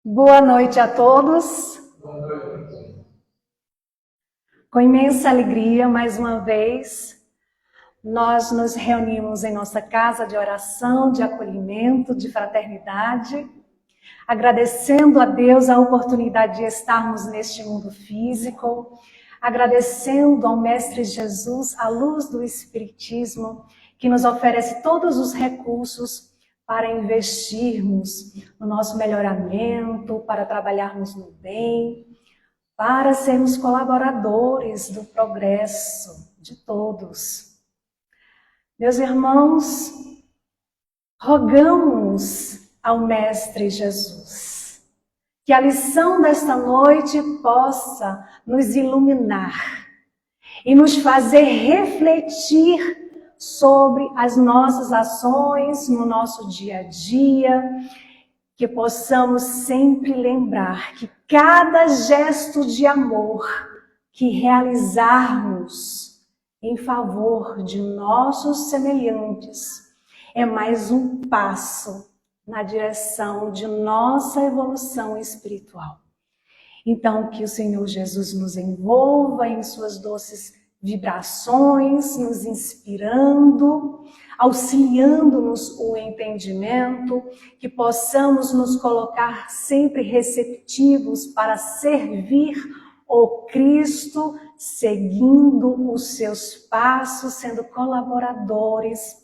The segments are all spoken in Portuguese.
Boa noite a todos. Com imensa alegria, mais uma vez, nós nos reunimos em nossa casa de oração, de acolhimento, de fraternidade, agradecendo a Deus a oportunidade de estarmos neste mundo físico, agradecendo ao Mestre Jesus a luz do Espiritismo, que nos oferece todos os recursos para investirmos no nosso melhoramento, para trabalharmos no bem, para sermos colaboradores do progresso de todos. Meus irmãos, rogamos ao Mestre Jesus que a lição desta noite possa nos iluminar e nos fazer refletir sobre as nossas ações no nosso dia a dia, que possamos sempre lembrar que cada gesto de amor que realizarmos em favor de nossos semelhantes é mais um passo na direção de nossa evolução espiritual. Então, que o Senhor Jesus nos envolva em suas doces vibrações, nos inspirando, auxiliando-nos o entendimento, que possamos nos colocar sempre receptivos para servir o Cristo, seguindo os seus passos, sendo colaboradores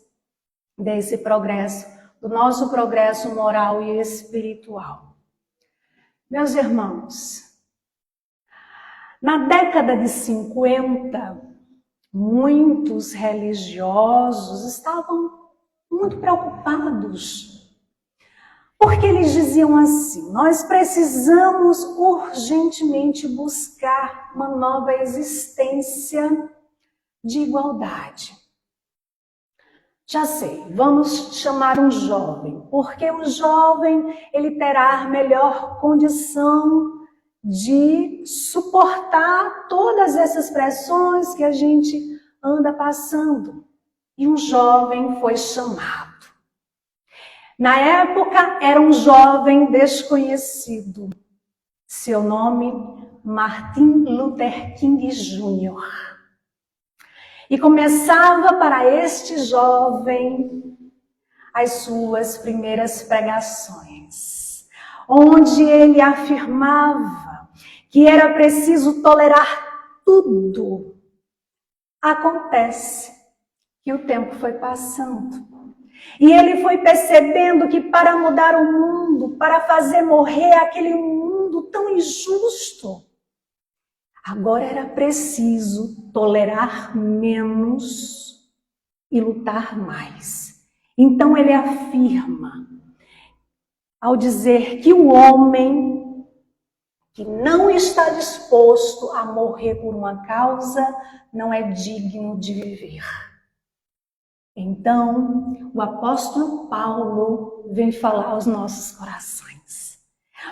desse progresso, do nosso progresso moral e espiritual. Meus irmãos, na década de 50, muitos religiosos estavam muito preocupados, porque eles diziam assim: nós precisamos urgentemente buscar uma nova existência de igualdade. Já sei, vamos chamar um jovem, porque o jovem ele terá melhor condição de suportar todas essas pressões que a gente anda passando. E um jovem foi chamado. Na época era um jovem desconhecido. Seu nome, Martin Luther King Jr. E começava para este jovem as suas primeiras pregações, onde ele afirmava que era preciso tolerar tudo. Acontece que o tempo foi passando. E ele foi percebendo que para mudar o mundo, para fazer morrer aquele mundo tão injusto, agora era preciso tolerar menos e lutar mais. Então ele afirma, ao dizer que o homem que não está disposto a morrer por uma causa, não é digno de viver. Então, o apóstolo Paulo vem falar aos nossos corações.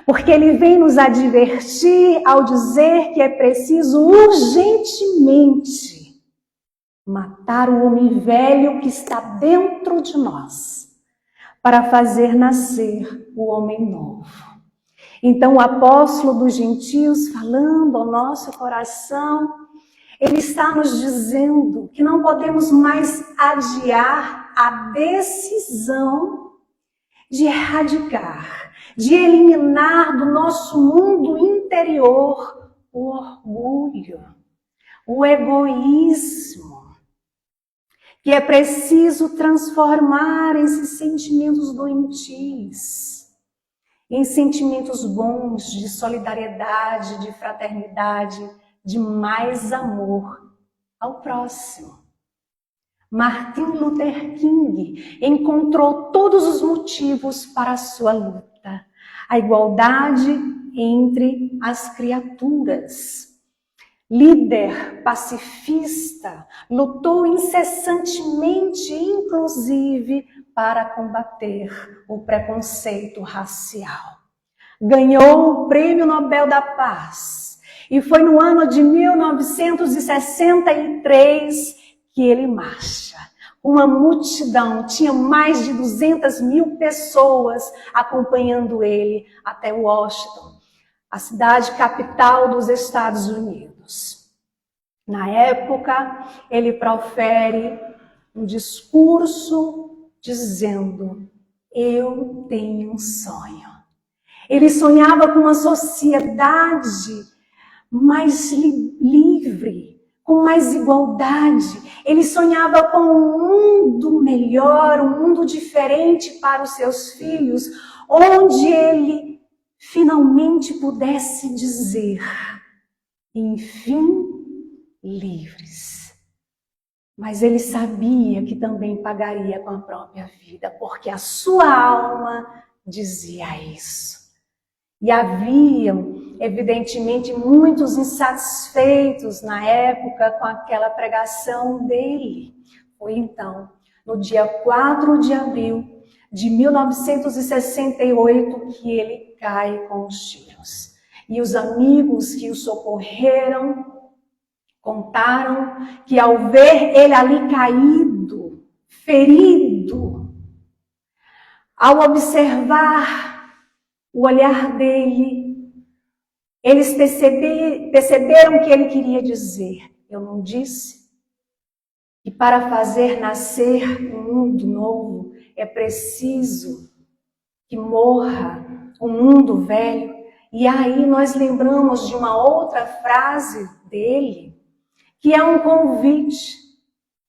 Porque ele vem nos advertir ao dizer que é preciso urgentemente matar o homem velho que está dentro de nós, para fazer nascer o homem novo. Então, o apóstolo dos gentios, falando ao nosso coração, ele está nos dizendo que não podemos mais adiar a decisão de erradicar, de eliminar do nosso mundo interior o orgulho, o egoísmo, que é preciso transformar esses sentimentos doentios em sentimentos bons de solidariedade, de fraternidade, de mais amor ao próximo. Martin Luther King encontrou todos os motivos para a sua luta. A igualdade entre as criaturas. Líder pacifista, lutou incessantemente, inclusive, para combater o preconceito racial. Ganhou o Prêmio Nobel da Paz. E foi no ano de 1963 que ele marcha uma multidão, tinha mais de 200 mil pessoas acompanhando ele até Washington, a cidade capital dos Estados Unidos. Na época, ele profere um discurso dizendo: eu tenho um sonho. Ele sonhava com uma sociedade mais livre, com mais igualdade. Ele sonhava com um mundo melhor, um mundo diferente para os seus filhos, onde ele finalmente pudesse dizer: enfim, livres. Mas ele sabia que também pagaria com a própria vida, porque a sua alma dizia isso. E haviam, evidentemente, muitos insatisfeitos na época com aquela pregação dele. Foi então, no dia 4 de abril de 1968, que ele cai com os tiros. E os amigos que o socorreram contaram que ao ver ele ali caído, ferido, ao observar o olhar dele, eles perceberam que ele queria dizer: eu não disse que para fazer nascer um mundo novo é preciso que morra o mundo velho? E aí nós lembramos de uma outra frase dele, que é um convite,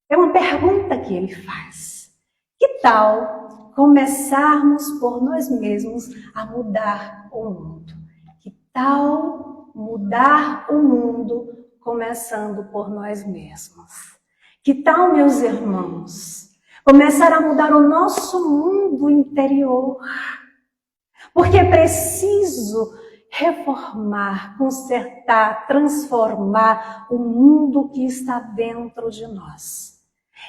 é uma pergunta que ele faz. Que tal começarmos por nós mesmos a mudar o mundo? Que tal mudar o mundo começando por nós mesmos? Que tal, meus irmãos, começar a mudar o nosso mundo interior? Porque é preciso reformar, consertar, transformar o mundo que está dentro de nós.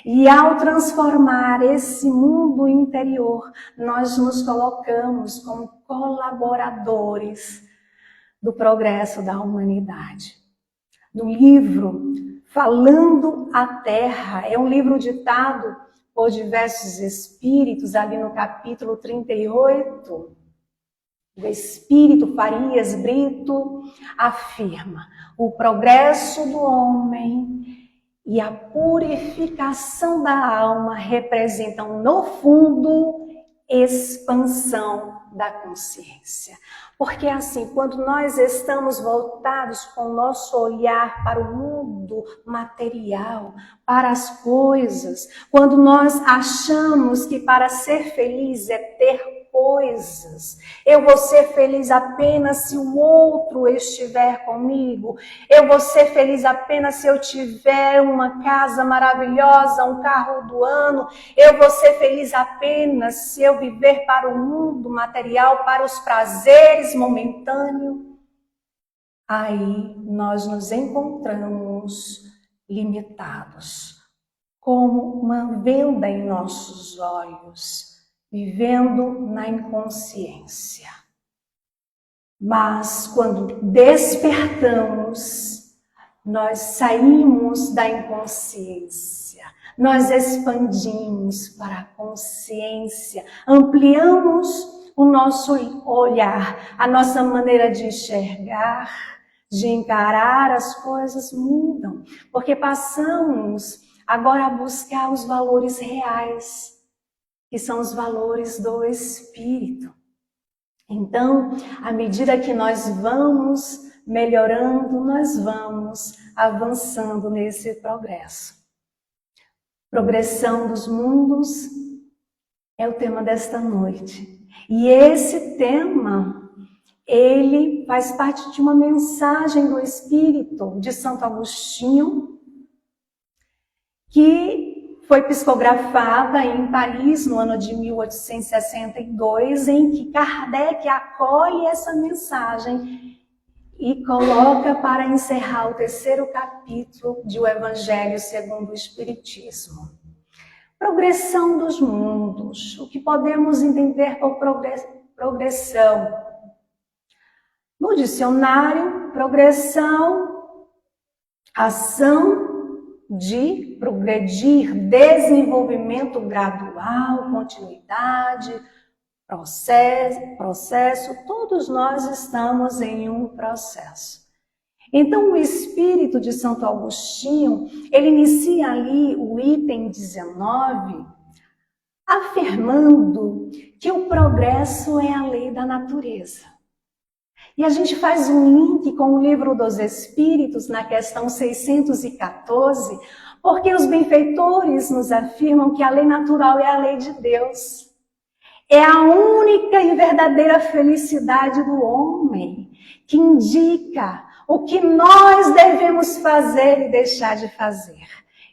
E ao transformar esse mundo interior, nós nos colocamos como colaboradores do progresso da humanidade. No livro Falando a Terra, é um livro ditado por diversos espíritos, ali no capítulo 38, o espírito Farias Brito afirma: o progresso do homem e a purificação da alma representam, no fundo, expansão da consciência. Porque assim, quando nós estamos voltados com o nosso olhar para o mundo material, para as coisas, quando nós achamos que para ser feliz é ter coisas, eu vou ser feliz apenas se o outro estiver comigo, eu vou ser feliz apenas se eu tiver uma casa maravilhosa, um carro do ano, eu vou ser feliz apenas se eu viver para o mundo material, para os prazeres momentâneos. Aí nós nos encontramos limitados, como uma venda em nossos olhos, vivendo na inconsciência. Mas quando despertamos, nós saímos da inconsciência, nós expandimos para a consciência, ampliamos o nosso olhar, a nossa maneira de enxergar, de encarar as coisas mudam, porque passamos agora a buscar os valores reais, que são os valores do Espírito. Então, à medida que nós vamos melhorando, nós vamos avançando nesse progresso. Progressão dos mundos é o tema desta noite. E esse tema, ele faz parte de uma mensagem do Espírito de Santo Agostinho, que foi psicografada em Paris no ano de 1862, em que Kardec acolhe essa mensagem e coloca para encerrar o 3º capítulo de O Evangelho segundo o Espiritismo. Progressão dos mundos. O que podemos entender por progressão? No dicionário, progressão, ação de progredir, desenvolvimento gradual, continuidade, processo, todos nós estamos em um processo. Então, o espírito de Santo Agostinho, ele inicia ali o item 19, afirmando que o progresso é a lei da natureza. E a gente faz um link com o Livro dos Espíritos, na questão 614, porque os benfeitores nos afirmam que a lei natural é a lei de Deus. É a única e verdadeira felicidade do homem, que indica o que nós devemos fazer e deixar de fazer.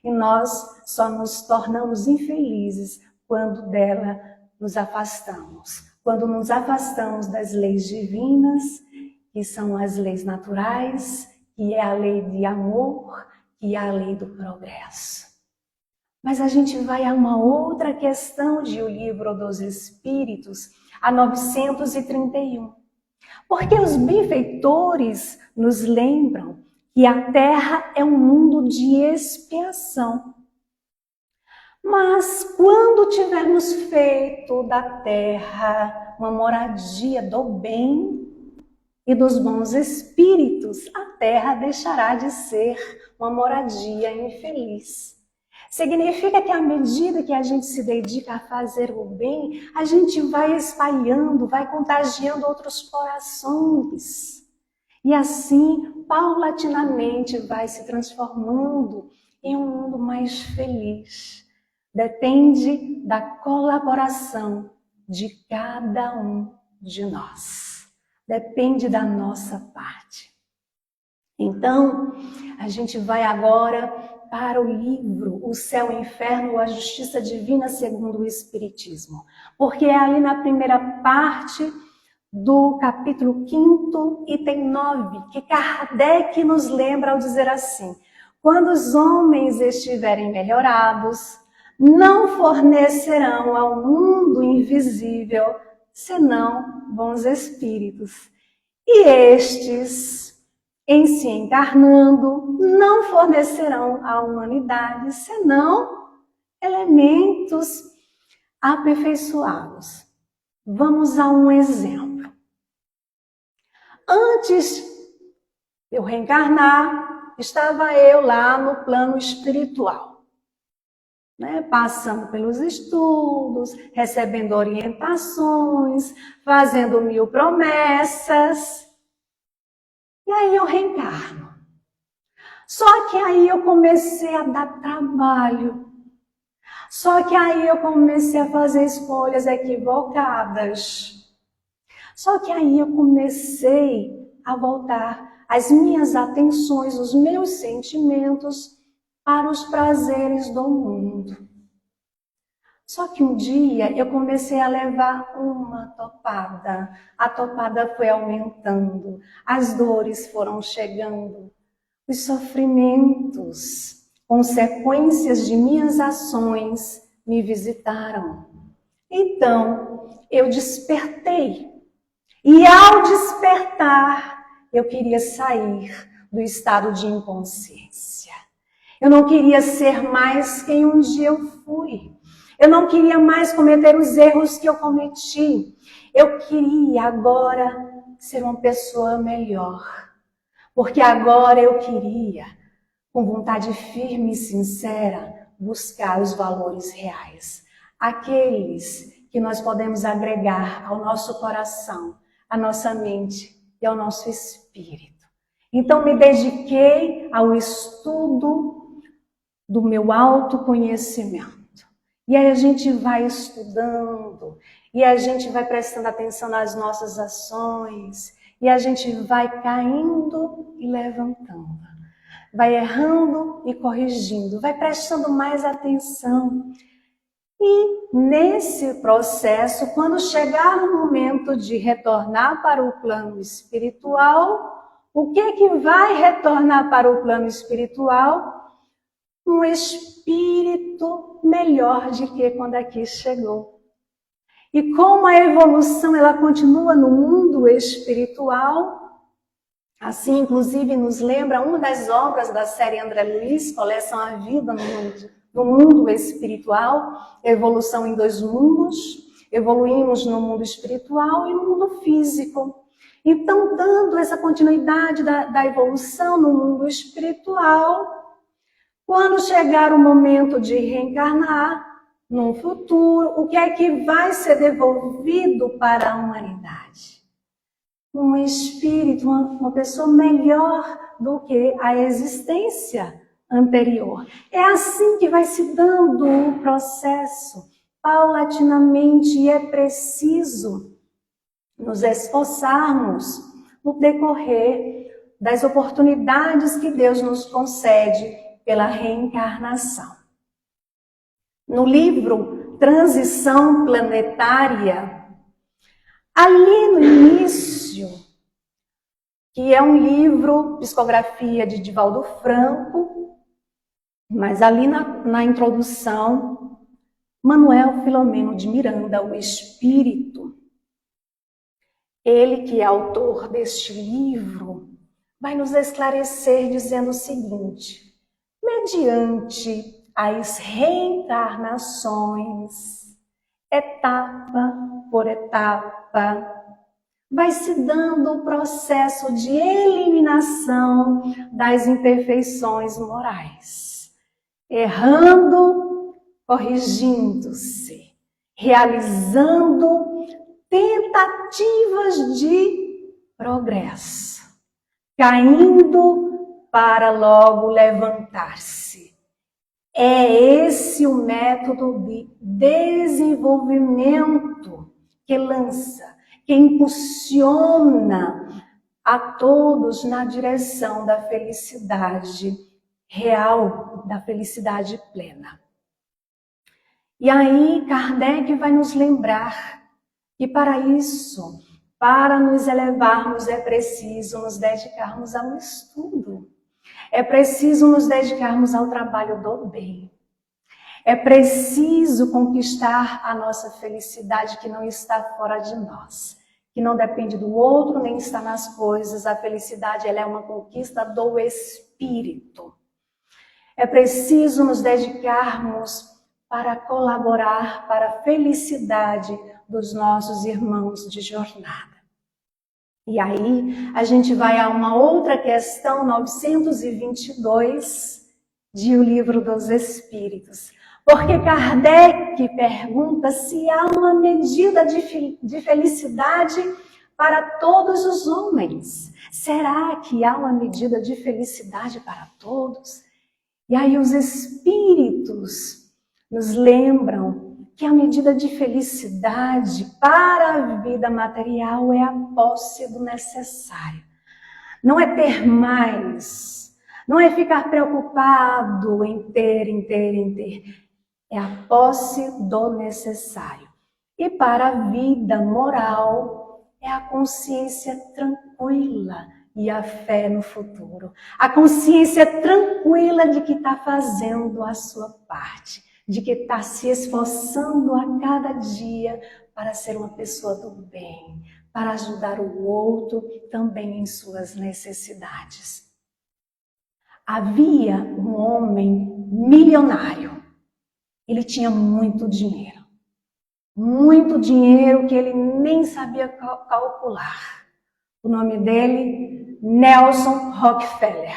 E nós só nos tornamos infelizes quando dela nos afastamos. Quando nos afastamos das leis divinas, que são as leis naturais, que é a lei de amor, que é a lei do progresso. Mas a gente vai a uma outra questão de O Livro dos Espíritos, a 931. Porque os benfeitores nos lembram que a Terra é um mundo de expiação. Mas quando tivermos feito da Terra uma moradia do bem e dos bons espíritos, a Terra deixará de ser uma moradia infeliz. Significa que à medida que a gente se dedica a fazer o bem, a gente vai espalhando, vai contagiando outros corações. E assim, paulatinamente, vai se transformando em um mundo mais feliz. Depende da colaboração de cada um de nós. Depende da nossa parte. Então, a gente vai agora para o livro O Céu e o Inferno, a Justiça Divina segundo o Espiritismo. Porque é ali na primeira parte do capítulo 5º, item 9, que Kardec nos lembra ao dizer assim: quando os homens estiverem melhorados, não fornecerão ao mundo invisível senão bons espíritos. E estes, em se encarnando, não fornecerão à humanidade senão elementos aperfeiçoados. Vamos a um exemplo. Antes de eu reencarnar, estava eu lá no plano espiritual, passando pelos estudos, recebendo orientações, fazendo 1000 promessas. E aí eu reencarno. Só que aí eu comecei a dar trabalho. Só que aí eu comecei a fazer escolhas equivocadas. Só que aí eu comecei a voltar as minhas atenções, os meus sentimentos para os prazeres do mundo. Só que um dia eu comecei a levar uma topada. A topada foi aumentando, as dores foram chegando, os sofrimentos, consequências de minhas ações me visitaram. Então, eu despertei. E ao despertar, eu queria sair do estado de inconsciência. Eu não queria ser mais quem um dia eu fui. Eu não queria mais cometer os erros que eu cometi. Eu queria agora ser uma pessoa melhor. Porque agora eu queria, com vontade firme e sincera, buscar os valores reais. Aqueles que nós podemos agregar ao nosso coração, à nossa mente e ao nosso espírito. Então me dediquei ao estudo do meu autoconhecimento. E aí a gente vai estudando, e a gente vai prestando atenção nas nossas ações, e a gente vai caindo e levantando, vai errando e corrigindo, vai prestando mais atenção. E nesse processo, quando chegar o momento de retornar para o plano espiritual, o que é que vai retornar para o plano espiritual? Um espírito melhor de que quando aqui chegou. E como a evolução ela continua no mundo espiritual, Assim, inclusive, nos lembra uma das obras da série André Luiz, Coleção A Vida no Mundo Espiritual, Evolução em Dois Mundos. Evoluímos no mundo espiritual e no mundo físico. Então, dando essa continuidade da evolução no mundo espiritual, quando chegar o momento de reencarnar, no futuro, o que é que vai ser devolvido para a humanidade? Um espírito, uma pessoa melhor do que a existência anterior. É assim que vai se dando o processo, paulatinamente, e é preciso nos esforçarmos no decorrer das oportunidades que Deus nos concede pela reencarnação. No livro Transição Planetária, ali no início, que é um livro, psicografia de Divaldo Franco, mas ali na introdução, Manuel Filomeno de Miranda, o Espírito, ele que é autor deste livro, vai nos esclarecer dizendo o seguinte: mediante as reencarnações, etapa por etapa, vai se dando o processo de eliminação das imperfeições morais, errando, corrigindo-se, realizando tentativas de progresso, caindo para logo levantar-se. É esse o método de desenvolvimento que lança, que impulsiona a todos na direção da felicidade real, da felicidade plena. E aí Kardec vai nos lembrar que para isso, para nos elevarmos, é preciso nos dedicarmos ao estudo. É preciso nos dedicarmos ao trabalho do bem. É preciso conquistar a nossa felicidade que não está fora de nós, que não depende do outro nem está nas coisas. A felicidade, ela é uma conquista do espírito. É preciso nos dedicarmos para colaborar para a felicidade dos nossos irmãos de jornada. E aí a gente vai a uma outra questão, 922, de O Livro dos Espíritos. Porque Kardec pergunta se há uma medida de felicidade para todos os homens. Será que há uma medida de felicidade para todos? E aí os Espíritos nos lembram que a medida de felicidade para a vida material é a posse do necessário. Não é ter mais, não é ficar preocupado em ter. É a posse do necessário. E para a vida moral é a consciência tranquila e a fé no futuro. A consciência tranquila de que está fazendo a sua parte, de que está se esforçando a cada dia para ser uma pessoa do bem, para ajudar o outro também em suas necessidades. Havia um homem milionário. Ele tinha muito dinheiro que ele nem sabia calcular. O nome dele, Nelson Rockefeller.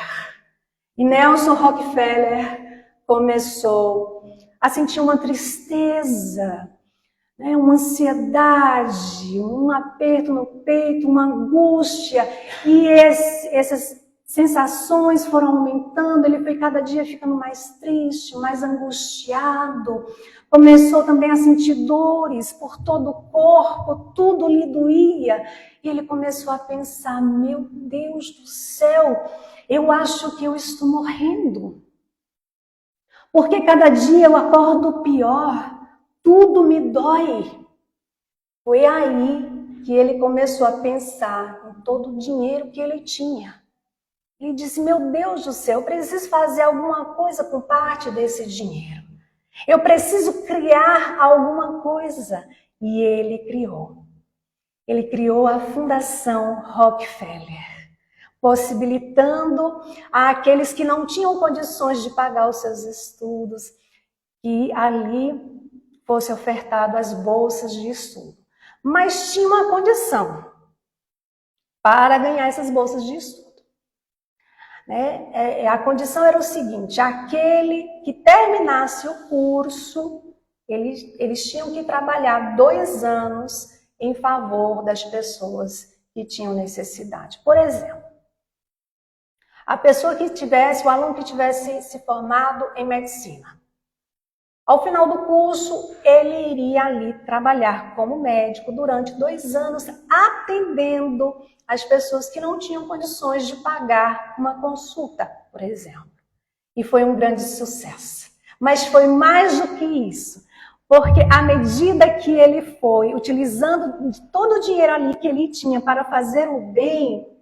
E Nelson Rockefeller começou a sentir uma tristeza, uma ansiedade, um aperto no peito, uma angústia, e essas sensações foram aumentando, ele foi cada dia ficando mais triste, mais angustiado, começou também a sentir dores por todo o corpo, tudo lhe doía, e ele começou a pensar: meu Deus do céu, eu acho que eu estou morrendo, porque cada dia eu acordo pior, tudo me dói. Foi aí que ele começou a pensar em todo o dinheiro que ele tinha. Ele disse: meu Deus do céu, eu preciso fazer alguma coisa com parte desse dinheiro. Eu preciso criar alguma coisa. E ele criou. Ele criou a Fundação Rockefeller. possibilitando àqueles que não tinham condições de pagar os seus estudos, que ali fosse ofertado as bolsas de estudo. Mas tinha uma condição para ganhar essas bolsas de estudo. A condição era o seguinte: aquele que terminasse o curso, eles tinham que trabalhar 2 anos em favor das pessoas que tinham necessidade. Por exemplo, o aluno que tivesse se formado em medicina. Ao final do curso, ele iria ali trabalhar como médico durante 2 anos, atendendo as pessoas que não tinham condições de pagar uma consulta, por exemplo. E foi um grande sucesso. Mas foi mais do que isso, porque à medida que ele foi utilizando todo o dinheiro ali que ele tinha para fazer o bem,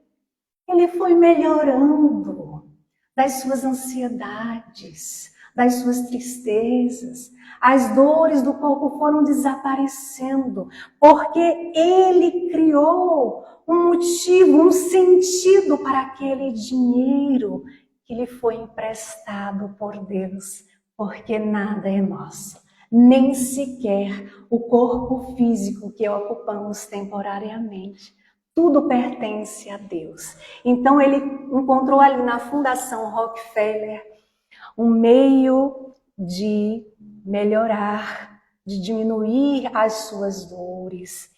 ele foi melhorando das suas ansiedades, das suas tristezas. As dores do corpo foram desaparecendo, porque ele criou um motivo, um sentido para aquele dinheiro que lhe foi emprestado por Deus, porque nada é nosso, nem sequer o corpo físico que ocupamos temporariamente. Tudo pertence a Deus. Então ele encontrou ali na Fundação Rockefeller um meio de melhorar, de diminuir as suas dores,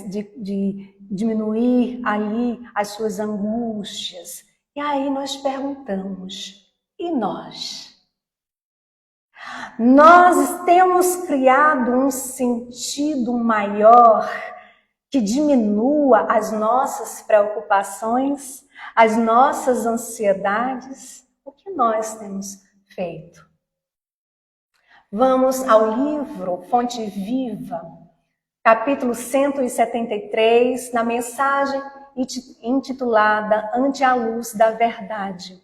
de diminuir ali as suas angústias. E aí nós perguntamos, e nós? Nós temos criado um sentido maior que diminua as nossas preocupações, as nossas ansiedades? O que nós temos feito? Vamos ao livro Fonte Viva, capítulo 173, na mensagem intitulada Ante a Luz da Verdade.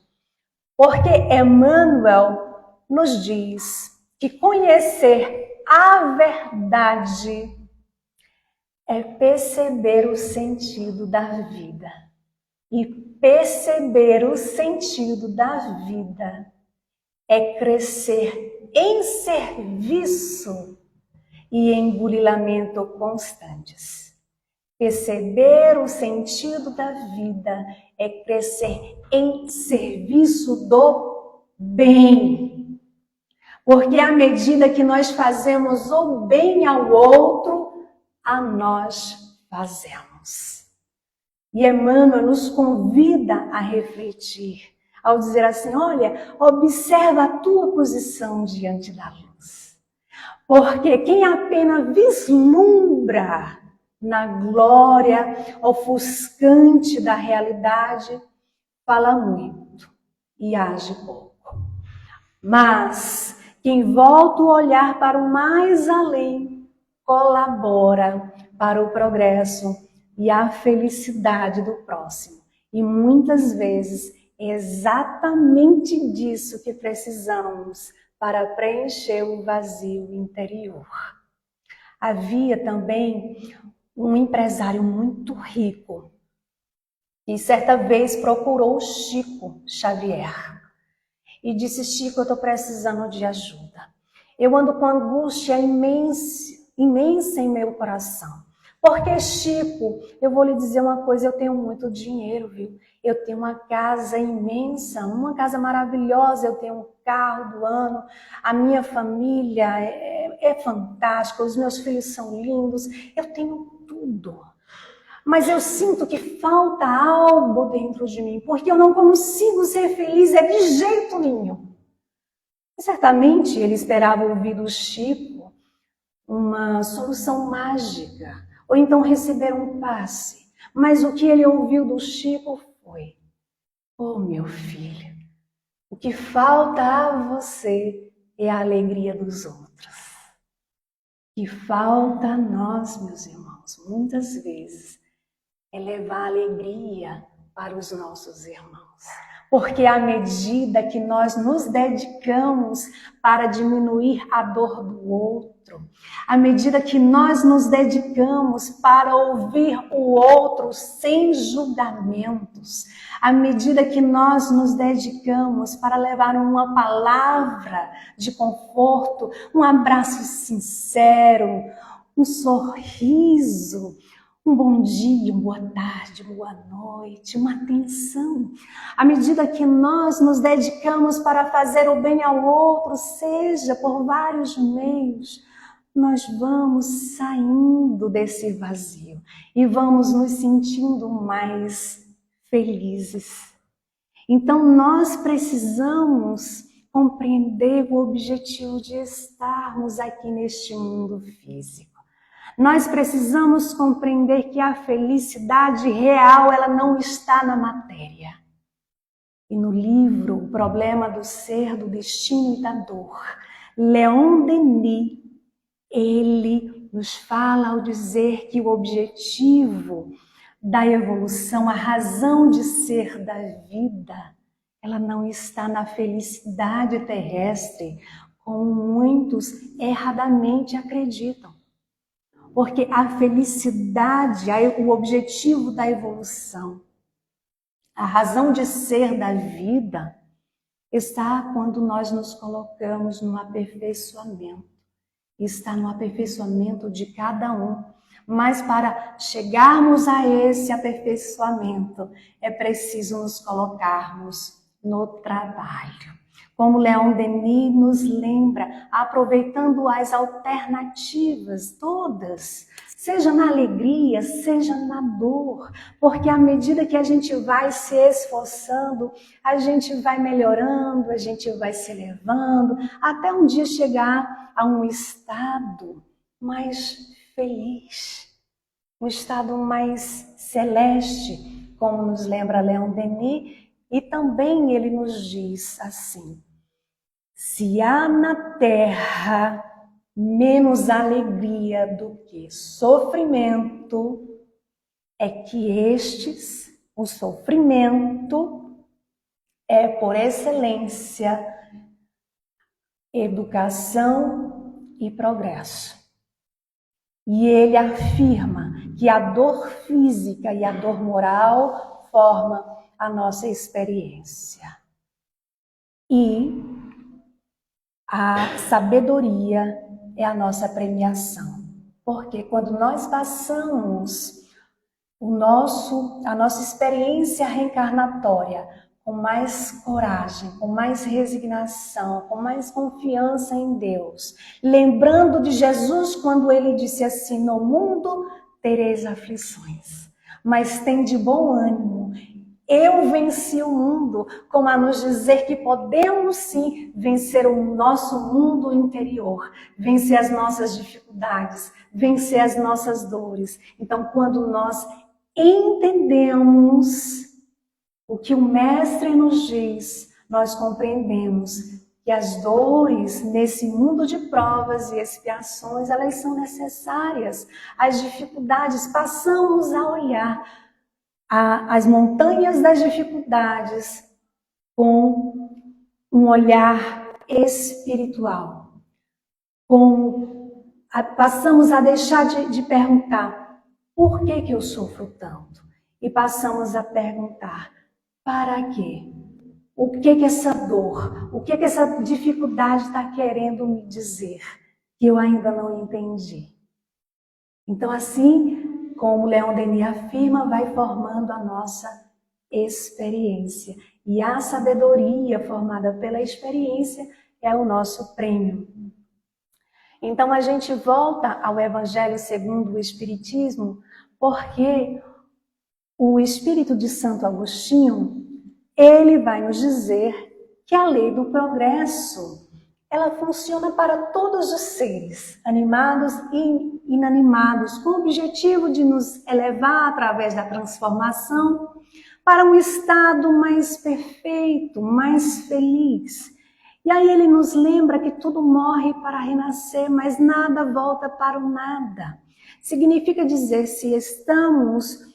Porque Emmanuel nos diz que conhecer a verdade é perceber o sentido da vida. E perceber o sentido da vida é crescer em serviço e em burilamento constantes. Perceber o sentido da vida é crescer em serviço do bem. Porque à medida que nós fazemos o bem ao outro, a nós fazemos. E Emmanuel nos convida a refletir, ao dizer assim, olha, observa a tua posição diante da luz. Porque quem apenas vislumbra na glória ofuscante da realidade, fala muito e age pouco. Mas quem volta o olhar para o mais além, colabora para o progresso e a felicidade do próximo. E muitas vezes é exatamente disso que precisamos para preencher o vazio interior. Havia também um empresário muito rico que certa vez procurou Chico Xavier e disse, Chico, eu estou precisando de ajuda. Eu ando com angústia imensa em meu coração. Porque, Chico, eu vou lhe dizer uma coisa, eu tenho muito dinheiro, viu? Eu tenho uma casa imensa, uma casa maravilhosa, eu tenho um carro do ano, a minha família é fantástica, os meus filhos são lindos, eu tenho tudo. Mas eu sinto que falta algo dentro de mim, porque eu não consigo ser feliz de jeito nenhum. E certamente ele esperava ouvir do Chico uma solução mágica, ou então receber um passe. Mas o que ele ouviu do Chico foi, oh meu filho, o que falta a você é a alegria dos outros. O que falta a nós, meus irmãos, muitas vezes, é levar alegria para os nossos irmãos. Porque à medida que nós nos dedicamos para diminuir a dor do outro, à medida que nós nos dedicamos para ouvir o outro sem julgamentos, à medida que nós nos dedicamos para levar uma palavra de conforto, um abraço sincero, um sorriso, um bom dia, uma boa tarde, boa noite, uma atenção. À medida que nós nos dedicamos para fazer o bem ao outro, seja por vários meios, nós vamos saindo desse vazio e vamos nos sentindo mais felizes. Então nós precisamos compreender o objetivo de estarmos aqui neste mundo físico. Nós precisamos compreender que a felicidade real, ela não está na matéria. E no livro O Problema do Ser, do Destino e da Dor, Leon Denis, ele nos fala ao dizer que o objetivo da evolução, a razão de ser da vida, ela não está na felicidade terrestre, como muitos erradamente acreditam. Porque a felicidade, o objetivo da evolução, a razão de ser da vida, está quando nós nos colocamos no aperfeiçoamento. Está no aperfeiçoamento de cada um. Mas para chegarmos a esse aperfeiçoamento, é preciso nos colocarmos no trabalho. Como Leon Denis nos lembra, aproveitando as alternativas todas, seja na alegria, seja na dor, porque à medida que a gente vai se esforçando, a gente vai melhorando, a gente vai se elevando, até um dia chegar a um estado mais feliz, um estado mais celeste, como nos lembra Leon Denis, e também ele nos diz assim: se há na terra menos alegria do que sofrimento, é que o sofrimento, é por excelência educação e progresso. E ele afirma que a dor física e a dor moral formam a nossa experiência. E a sabedoria é a nossa premiação. Porque quando nós passamos a nossa experiência reencarnatória com mais coragem, com mais resignação, com mais confiança em Deus, lembrando de Jesus quando ele disse assim: no mundo tereis aflições, mas tende bom ânimo. Eu venci o mundo, como a nos dizer que podemos sim vencer o nosso mundo interior, vencer as nossas dificuldades, vencer as nossas dores. Então, quando nós entendemos o que o Mestre nos diz, nós compreendemos que as dores nesse mundo de provas e expiações, elas são necessárias. As dificuldades, passamos a olhar as montanhas das dificuldades com um olhar espiritual. Passamos a deixar de perguntar por que eu sofro tanto? E passamos a perguntar para quê? O que essa dor, o que essa dificuldade está querendo me dizer que eu ainda não entendi? Então assim, como Leon Denis afirma, vai formando a nossa experiência. E a sabedoria formada pela experiência é o nosso prêmio. Então a gente volta ao Evangelho segundo o Espiritismo, porque o Espírito de Santo Agostinho, ele vai nos dizer que a lei do progresso, ela funciona para todos os seres, animados e inanimados, com o objetivo de nos elevar através da transformação para um estado mais perfeito, mais feliz. E aí ele nos lembra que tudo morre para renascer, mas nada volta para o nada. Significa dizer, se estamos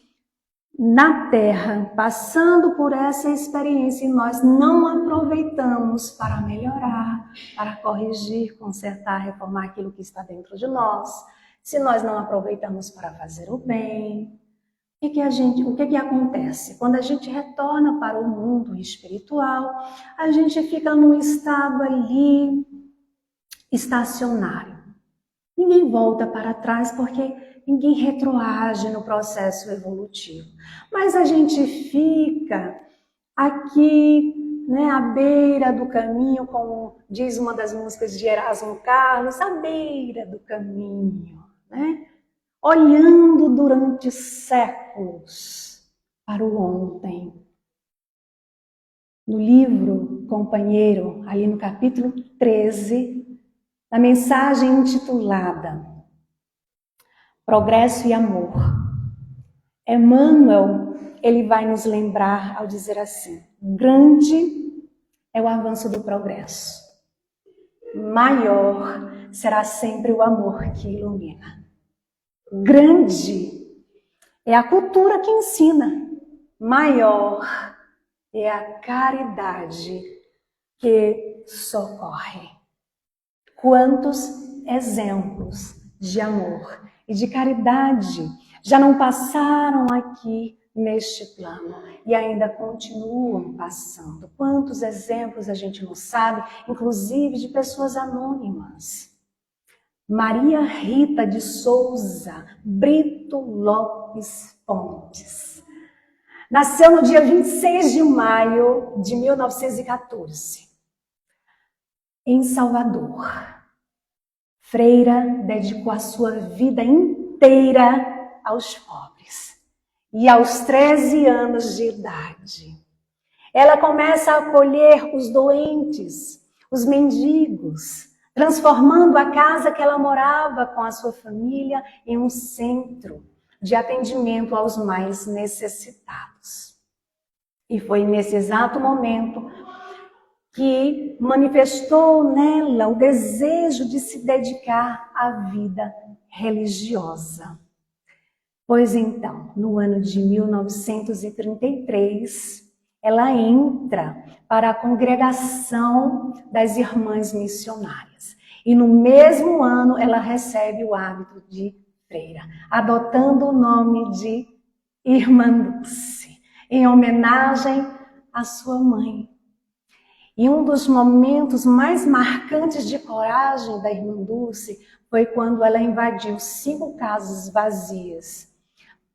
na Terra, passando por essa experiência, e nós não aproveitamos para melhorar, para corrigir, consertar, reformar aquilo que está dentro de nós, se nós não aproveitamos para fazer o bem, o que acontece? Quando a gente retorna para o mundo espiritual, a gente fica num estado ali estacionário. Ninguém volta para trás porque ninguém retroage no processo evolutivo. Mas a gente fica aqui, né, à beira do caminho, como diz uma das músicas de Erasmo Carlos, à beira do caminho, né? Olhando durante séculos para o ontem. No livro Companheiro, ali no capítulo 13, na mensagem intitulada Progresso e Amor, Emmanuel, ele vai nos lembrar ao dizer assim: grande é o avanço do progresso, maior será sempre o amor que ilumina. Grande é a cultura que ensina, maior é a caridade que socorre. Quantos exemplos de amor e de caridade já não passaram aqui neste plano e ainda continuam passando? Quantos exemplos a gente não sabe, inclusive de pessoas anônimas. Maria Rita de Souza Brito Lopes Pontes nasceu no dia 26 de maio de 1914, em Salvador. Freira dedicou a sua vida inteira aos pobres. E aos 13 anos de idade, ela começa a acolher os doentes, os mendigos, transformando a casa que ela morava com a sua família em um centro de atendimento aos mais necessitados. E foi nesse exato momento que manifestou nela o desejo de se dedicar à vida religiosa. Pois então, no ano de 1933, ela entra para a congregação das Irmãs Missionárias. E no mesmo ano, ela recebe o hábito de freira, adotando o nome de Irmã Dulce, em homenagem à sua mãe. E um dos momentos mais marcantes de coragem da Irmã Dulce foi quando ela invadiu 5 casas vazias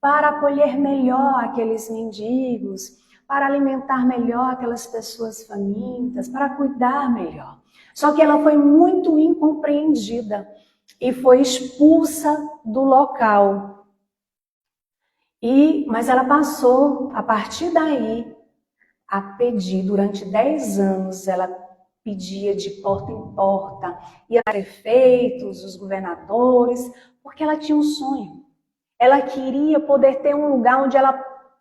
para acolher melhor aqueles mendigos, para alimentar melhor aquelas pessoas famintas, para cuidar melhor. Só que ela foi muito incompreendida e foi expulsa do local. Mas ela passou, a partir daí, a pedir. Durante 10 anos, ela pedia de porta em porta, ia para prefeitos, os governadores, porque ela tinha um sonho. Ela queria poder ter um lugar onde ela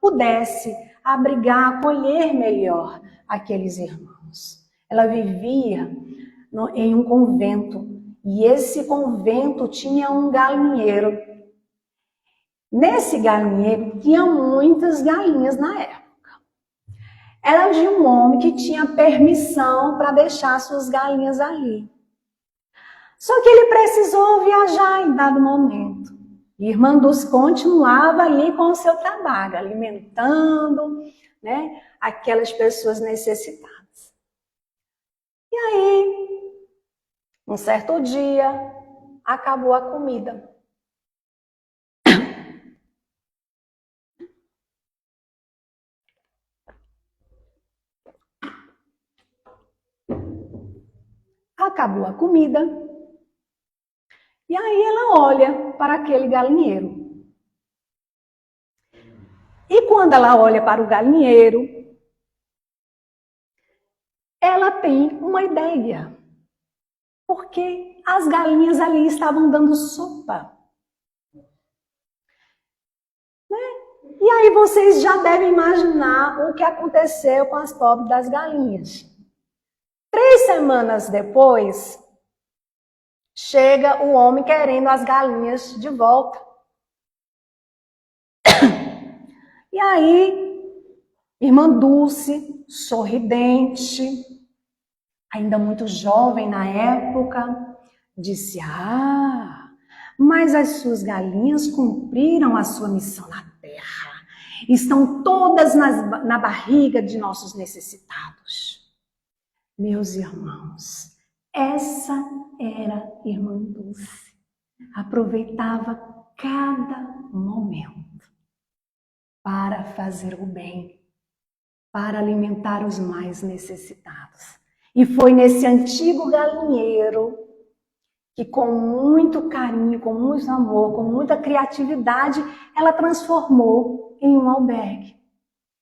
pudesse abrigar, acolher melhor aqueles irmãos. Ela vivia em um convento, e esse convento tinha um galinheiro. Nesse galinheiro tinha muitas galinhas na época. Era de um homem que tinha permissão para deixar suas galinhas ali. Só que ele precisou viajar em dado momento. E Irmã Dulce continuava ali com o seu trabalho, alimentando, né, aquelas pessoas necessitadas. E aí, um certo dia, acabou a comida. Acabou a comida. E aí ela olha para aquele galinheiro. E quando ela olha para o galinheiro, ela tem uma ideia. Porque as galinhas ali estavam dando sopa. Né? E aí vocês já devem imaginar o que aconteceu com as pobres das galinhas. 3 semanas depois, chega o homem querendo as galinhas de volta. E aí, irmã Dulce, sorridente, ainda muito jovem na época, disse: mas as suas galinhas cumpriram a sua missão na terra. Estão todas na barriga de nossos necessitados. Meus irmãos, essa era irmã Dulce. Aproveitava cada momento para fazer o bem, para alimentar os mais necessitados. E foi nesse antigo galinheiro que, com muito carinho, com muito amor, com muita criatividade, ela transformou em um albergue.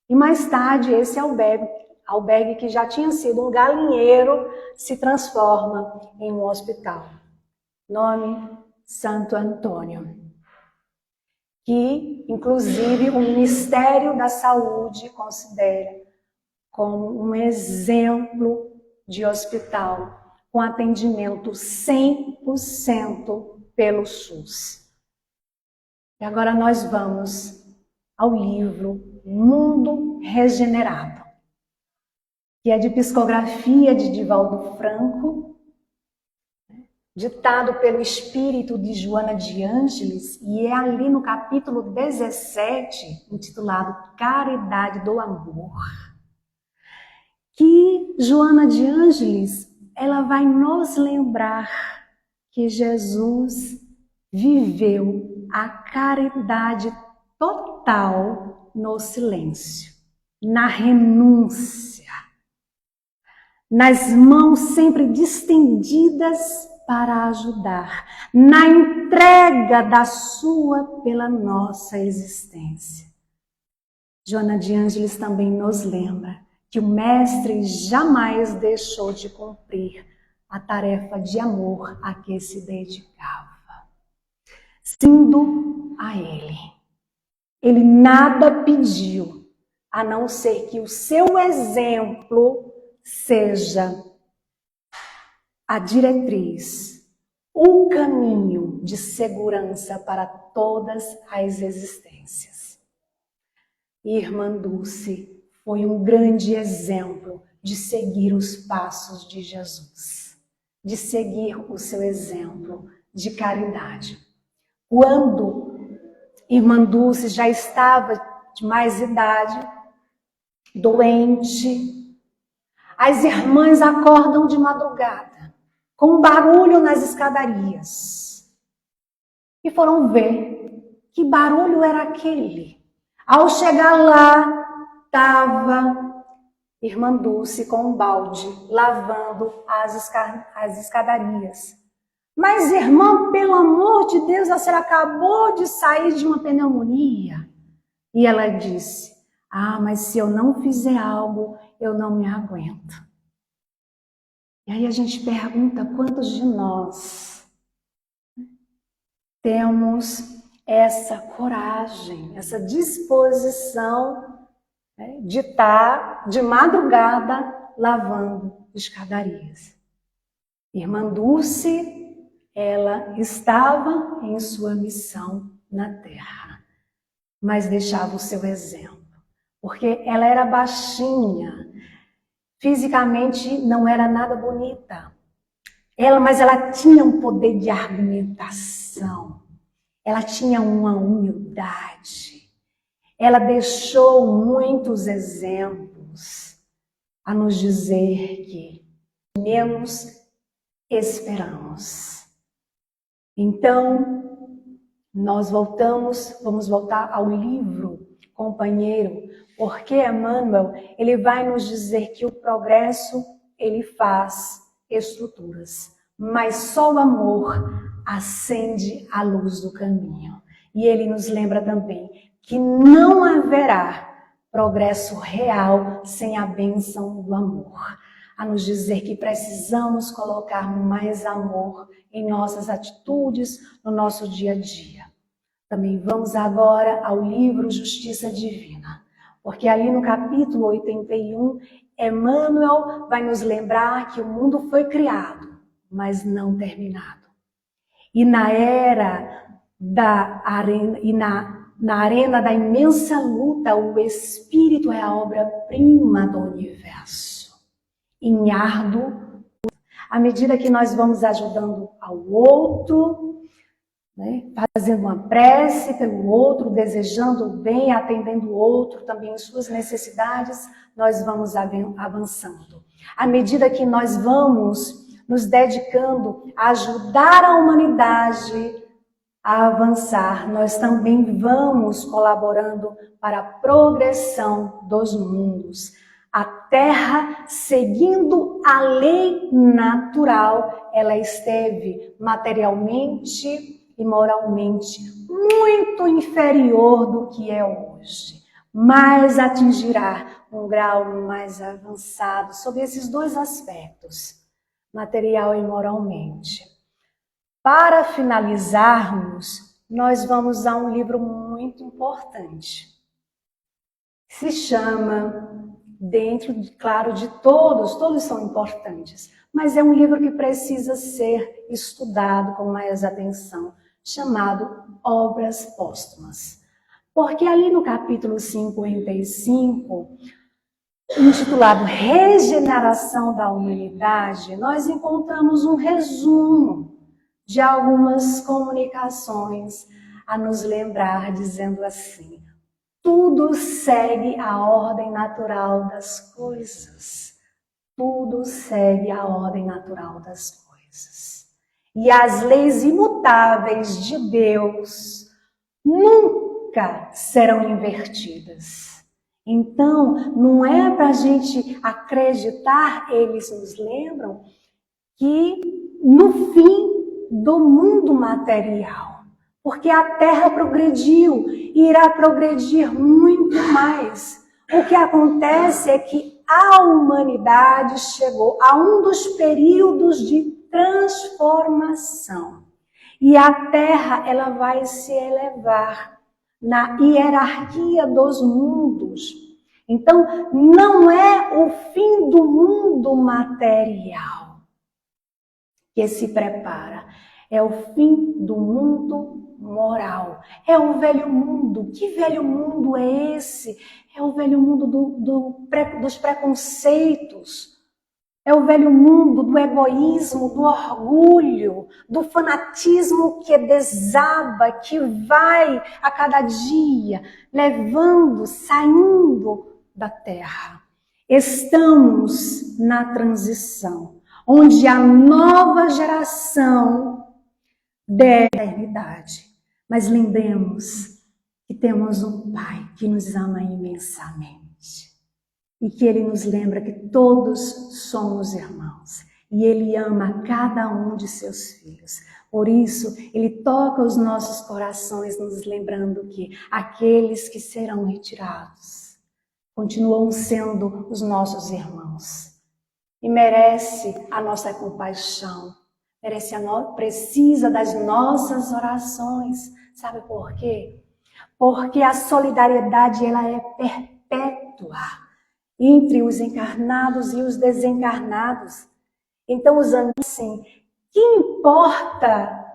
E mais tarde, esse albergue que já tinha sido um galinheiro, se transforma em um hospital. Nome: Santo Antônio. Que, inclusive, o Ministério da Saúde considera como um exemplo de hospital com atendimento 100% pelo SUS. E agora nós vamos ao livro Mundo Regenerado, que é de psicografia de Divaldo Franco, ditado pelo espírito de Joana de Ângeles, e é ali no capítulo 17, intitulado Caridade do Amor, que Joana de Ângeles, ela vai nos lembrar que Jesus viveu a caridade total no silêncio, na renúncia, nas mãos sempre distendidas para ajudar, na entrega da sua pela nossa existência. Joana de Ângeles também nos lembra que o Mestre jamais deixou de cumprir a tarefa de amor a que se dedicava. Sendo a ele nada pediu, a não ser que o seu exemplo seja a diretriz, o caminho de segurança para todas as existências. Irmã Dulce foi um grande exemplo de seguir os passos de Jesus, de seguir o seu exemplo de caridade. Quando irmã Dulce já estava de mais idade, doente, as irmãs acordam de madrugada, com um barulho nas escadarias, e foram ver que barulho era aquele. Ao chegar lá, estava irmã Dulce com um balde, lavando as escadarias. Mas, irmã, pelo amor de Deus, a senhora acabou de sair de uma pneumonia. E ela disse: mas se eu não fizer algo, eu não me aguento. E aí a gente pergunta, quantos de nós temos essa coragem, essa disposição de estar de madrugada lavando escadarias? Irmã Dulce, ela estava em sua missão na terra, mas deixava o seu exemplo, porque ela era baixinha, fisicamente não era nada bonita, mas ela tinha um poder de argumentação, ela tinha uma humildade, ela deixou muitos exemplos a nos dizer que menos esperamos. Então, nós vamos voltar ao livro Companheiro, porque Emmanuel, ele vai nos dizer que o progresso, ele faz estruturas, mas só o amor acende a luz do caminho. E ele nos lembra também que não haverá progresso real sem a bênção do amor, a nos dizer que precisamos colocar mais amor em nossas atitudes, no nosso dia a dia. Também vamos agora ao livro Justiça Divina, porque ali no capítulo 81, Emmanuel vai nos lembrar que o mundo foi criado, mas não terminado. E na era da arena, e na na arena da imensa luta, o Espírito é a obra-prima do universo. Em árduo, à medida que nós vamos ajudando ao outro, né, fazendo uma prece pelo outro, desejando o bem, atendendo o outro também em suas necessidades, nós vamos avançando. À medida que nós vamos nos dedicando a ajudar a humanidade a avançar, nós também vamos colaborando para a progressão dos mundos. A Terra, seguindo a lei natural, ela esteve materialmente e moralmente muito inferior do que é hoje, mas atingirá um grau mais avançado sobre esses dois aspectos, material e moralmente. Para finalizarmos, nós vamos a um livro muito importante. Se chama, claro, de todos são importantes, mas é um livro que precisa ser estudado com mais atenção, chamado Obras Póstumas. Porque ali no capítulo 55, intitulado Regeneração da Humanidade, nós encontramos um resumo de algumas comunicações a nos lembrar, dizendo assim: tudo segue a ordem natural das coisas. Tudo segue a ordem natural das coisas. E as leis imutáveis de Deus nunca serão invertidas. Então, não é para a gente acreditar, eles nos lembram, que no fim do mundo material, porque a Terra progrediu e irá progredir muito mais. O que acontece é que a humanidade chegou a um dos períodos de transformação. E a Terra, ela vai se elevar na hierarquia dos mundos. Então, não é o fim do mundo material que se prepara, é o fim do mundo moral. É o velho mundo. Que velho mundo é esse? É o velho mundo dos preconceitos. É o velho mundo do egoísmo, do orgulho, do fanatismo que desaba, que vai a cada dia, saindo da terra. Estamos na transição, onde a nova geração deve a eternidade. Mas lembremos que temos um Pai que nos ama imensamente e que Ele nos lembra que todos somos irmãos e Ele ama cada um de seus filhos. Por isso, Ele toca os nossos corações, nos lembrando que aqueles que serão retirados continuam sendo os nossos irmãos. E merece a nossa compaixão, precisa das nossas orações. Sabe por quê? Porque a solidariedade, ela é perpétua entre os encarnados e os desencarnados. Então, os amigos, assim, que importa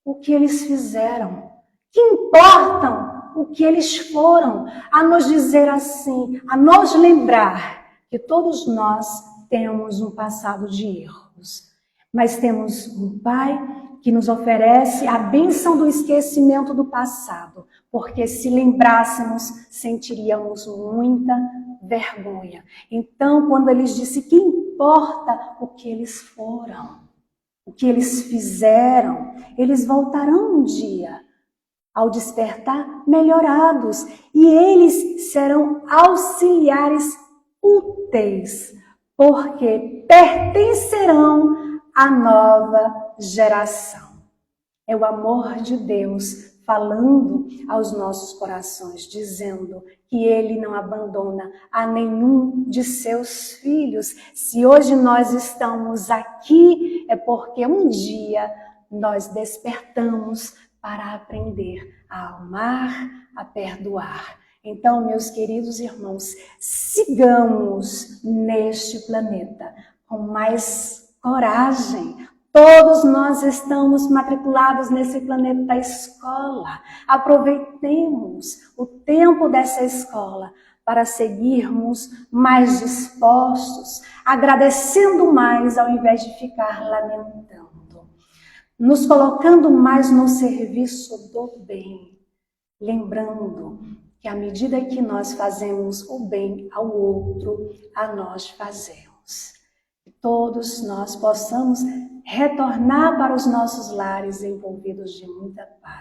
o que eles fizeram? Que importam o que eles foram? A nos dizer assim, a nos lembrar que todos nós temos um passado de erros, mas temos um Pai que nos oferece a bênção do esquecimento do passado, porque se lembrássemos, sentiríamos muita vergonha. Então, quando eles dizem que importa o que eles foram, o que eles fizeram, eles voltarão um dia, ao despertar, melhorados, e eles serão auxiliares úteis, porque pertencerão à nova geração. É o amor de Deus falando aos nossos corações, dizendo que Ele não abandona a nenhum de seus filhos. Se hoje nós estamos aqui, é porque um dia nós despertamos para aprender a amar, a perdoar. Então, meus queridos irmãos, sigamos neste planeta com mais coragem, Todos nós estamos matriculados nesse planeta escola. Aproveitemos o tempo dessa escola para seguirmos mais dispostos, agradecendo mais ao invés de ficar lamentando, nos colocando mais no serviço do bem, lembrando que à medida que nós fazemos o bem ao outro, a nós fazemos. Que todos nós possamos retornar para os nossos lares envolvidos de muita paz.